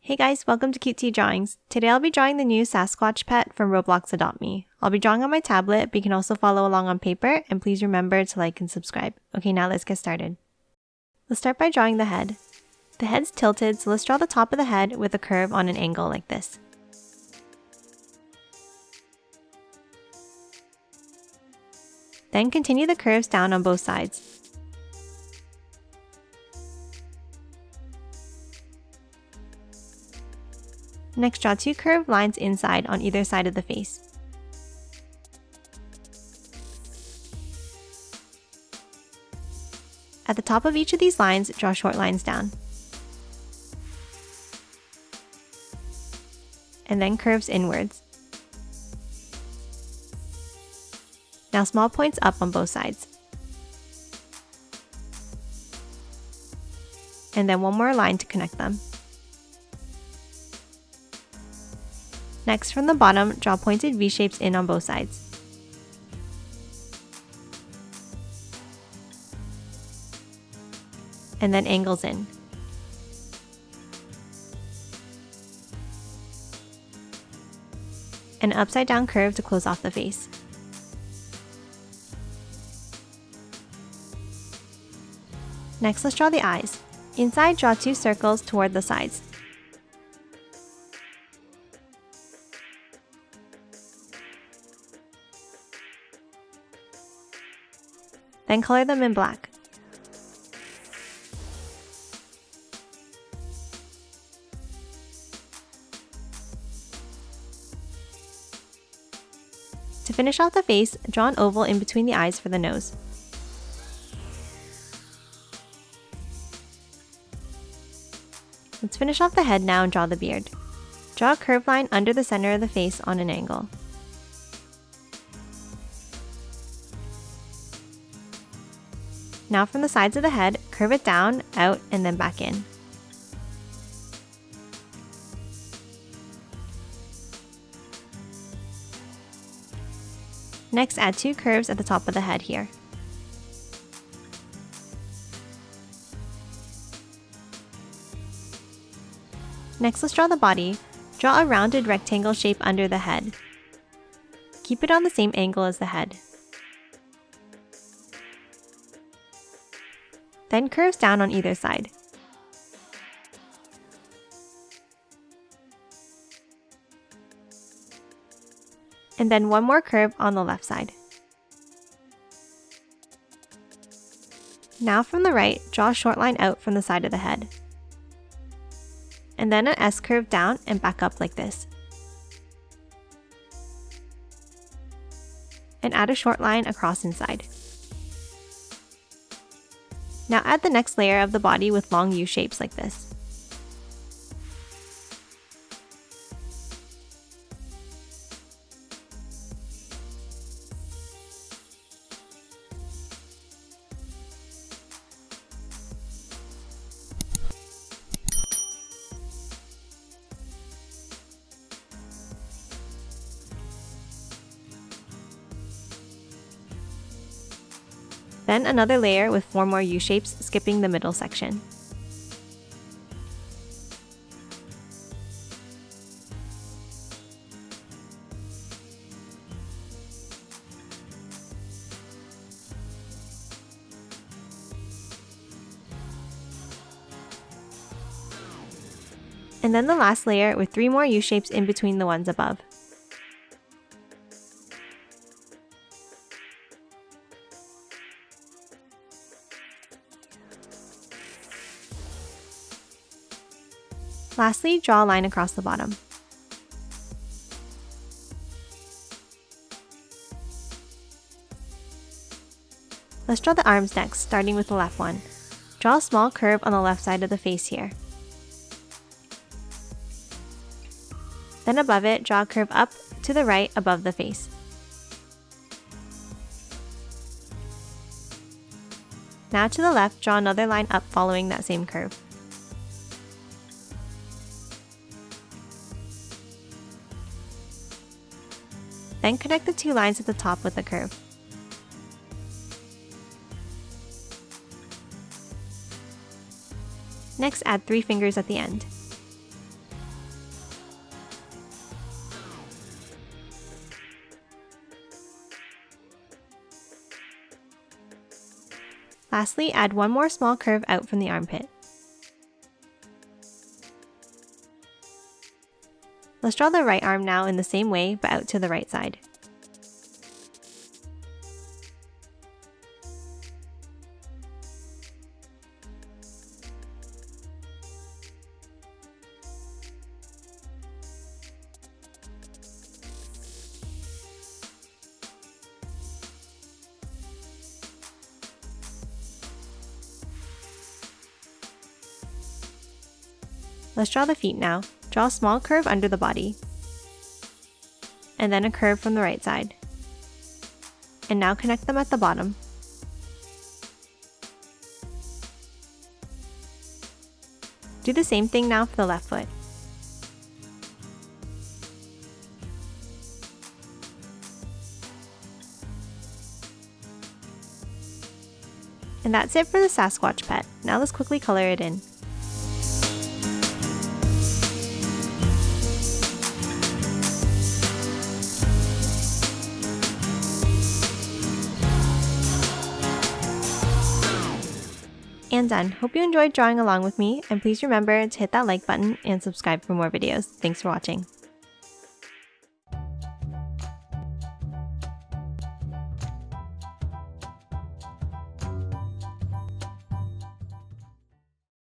Hey guys, welcome to Cute Tea Drawings. Today I'll be drawing the new Sasquatch pet from Roblox Adopt Me. I'll be drawing on my tablet, but you can also follow along on paper, and please remember to like and subscribe. Okay, now let's get started. Let's start by drawing the head. The head's tilted, so let's draw the top of the head with a curve on an angle like this. Then continue the curves down on both sides. Next, draw two curved lines inside on either side of the face. At the top of each of these lines, draw short lines down. And then curves inwards. Now small points up on both sides. And then one more line to connect them. Next, from the bottom, draw pointed V-shapes in on both sides. And then angles in. An upside down curve to close off the face. Next, let's draw the eyes. Inside, draw two circles toward the sides. Then color them in black. To finish off the face, draw an oval in between the eyes for the nose. Let's finish off the head now and draw the beard. Draw a curved line under the center of the face on an angle. Now from the sides of the head, curve it down, out, and then back in. Next, add two curves at the top of the head here. Next, let's draw the body. Draw a rounded rectangle shape under the head. Keep it on the same angle as the head. Then curves down on either side. And then one more curve on the left side. Now from the right, draw a short line out from the side of the head. And then an S curve down and back up like this. And add a short line across inside. Now add the next layer of the body with long U shapes like this. Then another layer with 4 more U-shapes, skipping the middle section. And then the last layer with 3 more U-shapes in between the ones above. Lastly, draw a line across the bottom. Let's draw the arms next, starting with the left one. Draw a small curve on the left side of the face here. Then above it, draw a curve up to the right above the face. Now to the left, draw another line up following that same curve. Then connect the two lines at the top with a curve. Next, add 3 fingers at the end. Lastly, add one more small curve out from the armpit. Let's draw the right arm now in the same way, but out to the right side. Let's draw the feet now. Draw a small curve under the body, and then a curve from the right side. And now connect them at the bottom. Do the same thing now for the left foot. And that's it for the Sasquatch pet. Now let's quickly color it in. And done. Hope you enjoyed drawing along with me, and please remember to hit that like button and subscribe for more videos. Thanks for watching.